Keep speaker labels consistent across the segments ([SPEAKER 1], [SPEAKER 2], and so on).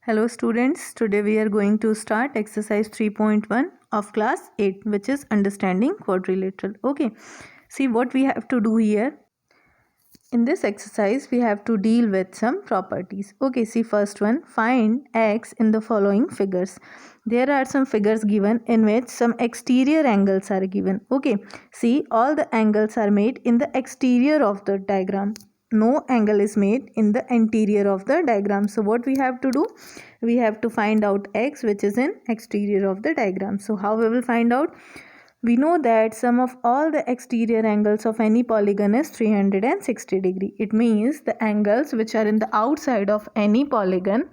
[SPEAKER 1] Hello students, today we are going to start exercise 3.1 of class 8, which is understanding quadrilateral. Okay, see what we have to do here. In this exercise we have to deal with some properties. Okay, see first one, find x in the following figures. There are some figures given in which some exterior angles are given. Okay, see all the angles are made in the exterior of the diagram. No angle is made in the interior of the diagram. So what we have to do? We have to find out x, which is in exterior of the diagram. So how we will find out? We know that sum of all the exterior angles of any polygon is 360 degree. It means the angles which are in the outside of any polygon,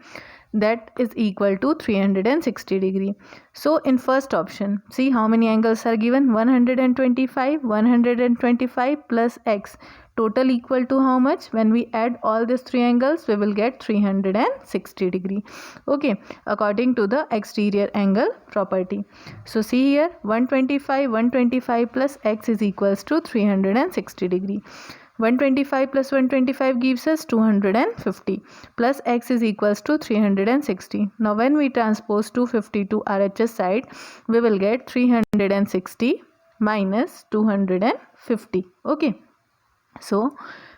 [SPEAKER 1] that is equal to 360 degree. So in first option, see how many angles are given? 125 plus x, total equal to how much? When we add all these three angles, we will get 360 degree. Okay, according to the exterior angle property. So see here, 125 plus x is equals to 360 degree. 125 plus 125 gives us 250 plus x is equals to 360. Now when we transpose 250 to RHS side, we will get 360 minus 250. Okay, so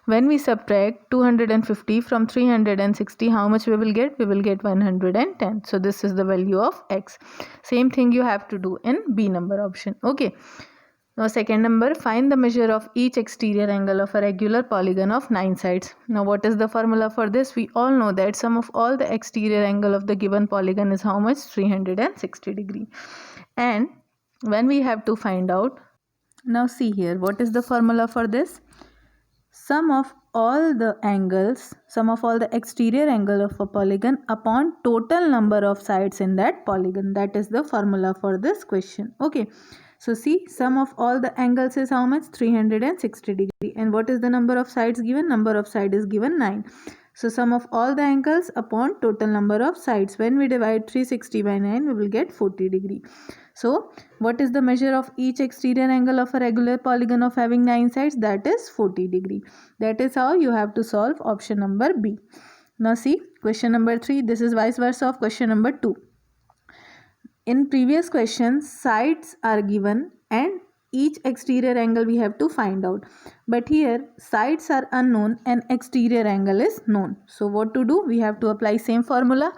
[SPEAKER 1] when we subtract 250 from 360, how much we will get? We will get 110. So this is the value of x. Same thing you have to do in B number option. Okay. Now second number, find the measure of each exterior angle of a regular polygon of 9 sides. Now what is the formula for this? We all know that sum of all the exterior angle of the given polygon is how much? 360 degree. And when we have to find out, now see here, what is the formula for this? Sum of all the exterior angle of a polygon upon total number of sides in that polygon. That is the formula for this question. Okay. So see, sum of all the angles is how much? 360 degree. And what is the number of sides given? Number of sides is given 9. So sum of all the angles upon total number of sides. When we divide 360 by 9, we will get 40 degree. So what is the measure of each exterior angle of a regular polygon of having 9 sides? That is 40 degree. That is how you have to solve option number B. Now see, question number 3. This is vice versa of question number 2. In previous questions, sides are given and each exterior angle we have to find out. But here, sides are unknown and exterior angle is known. So what to do? We have to apply same formula.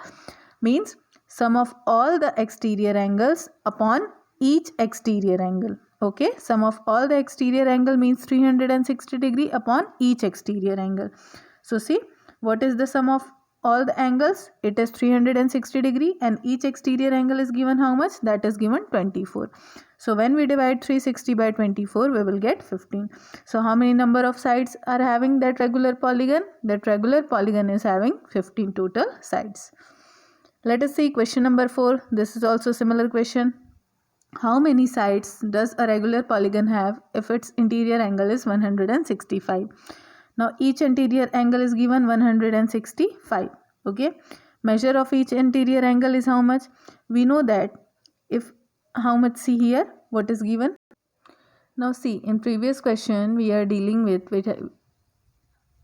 [SPEAKER 1] Means sum of all the exterior angles upon each exterior angle. Okay, sum of all the exterior angle means 360 degree upon each exterior angle. So see, what is the sum of all the angles? It is 360 degree and each exterior angle is given how much? That is given 24. So when we divide 360 by 24, we will get 15. So how many number of sides are having that regular polygon? That regular polygon is having 15 total sides. Let us see question number 4. This is also similar question. How many sides does a regular polygon have if its interior angle is 165? Now each interior angle is given 165. Okay. Measure of each interior angle is how much? We know that if how much, see here what is given. Now see, in previous question we are dealing with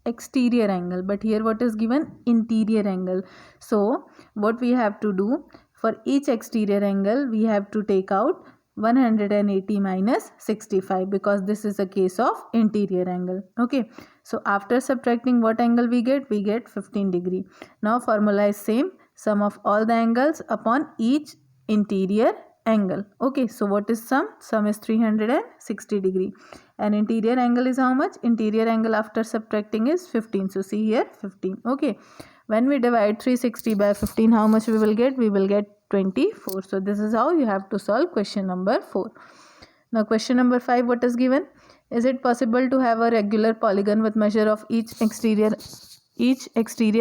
[SPEAKER 1] exterior angle, but here what is given? Interior angle. So what we have to do, for each exterior angle we have to take out 180 minus 65 because this is a case of interior angle. Okay, so after subtracting what angle we get? We get 15 degree. Now formula is same, sum of all the angles upon each interior angle. Okay, so what is sum? Sum is 360 degree and interior angle is how much? Interior angle after subtracting is 15. So see here 15. Okay, when we divide 360 by 15, how much we will get? We will get 24. So this is how you have to solve question number 4. Now question number 5, what is given? Is it possible to have a regular polygon with measure of each exterior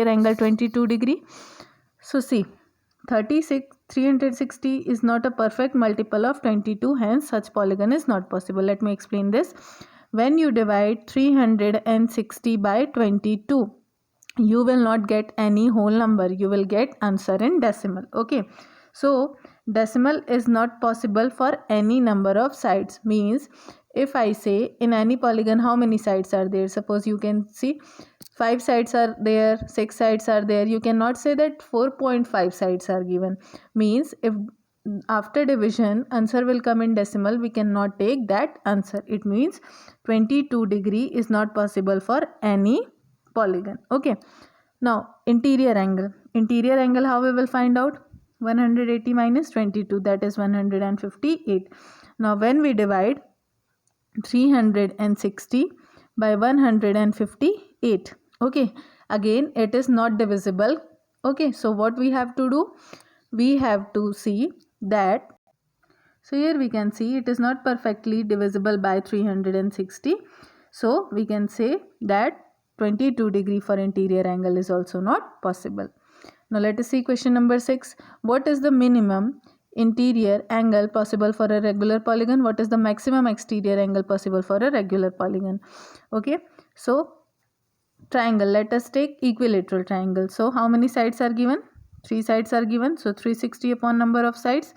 [SPEAKER 1] angle 22 degree? So see, 360 is not a perfect multiple of 22, hence such polygon is not possible. Let me explain this. When you divide 360 by 22, you will not get any whole number, you will get answer in decimal. Okay, so decimal is not possible for any number of sides. Means if I say in any polygon how many sides are there, suppose you can see 5 sides are there, 6 sides are there. You cannot say that 4.5 sides are given. Means if after division answer will come in decimal, we cannot take that answer. It means 22 degree is not possible for any polygon. Okay. Now interior angle. Interior angle, how we will find out? 180 minus 22, that is 158. Now when we divide 360 by 158, okay, again it is not divisible. Okay, so what we have to do? We have to see that, so here we can see it is not perfectly divisible by 360. So we can say that 22 degree for interior angle is also not possible. Now let us see question number 6. What is the minimum interior angle possible for a regular polygon? What is the maximum exterior angle possible for a regular polygon? Okay, so triangle, let us take equilateral triangle. So how many sides are given? 3 sides are given. So 360 upon number of sides.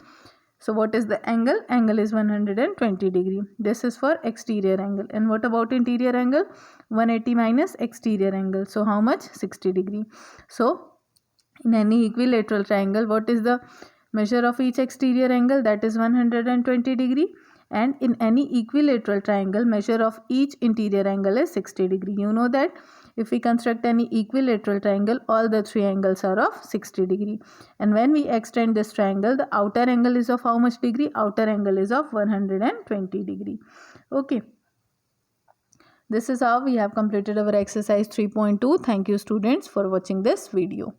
[SPEAKER 1] So what is the angle? Angle is 120 degree. This is for exterior angle. And what about interior angle? 180 minus exterior angle. So how much? 60 degree. So in any equilateral triangle, what is the measure of each exterior angle? That is 120 degree. And in any equilateral triangle, measure of each interior angle is 60 degree. You know that if we construct any equilateral triangle, all the 3 angles are of 60 degree. And when we extend this triangle, the outer angle is of how much degree? Outer angle is of 120 degree. Okay. This is how we have completed our exercise 3.2. Thank you students for watching this video.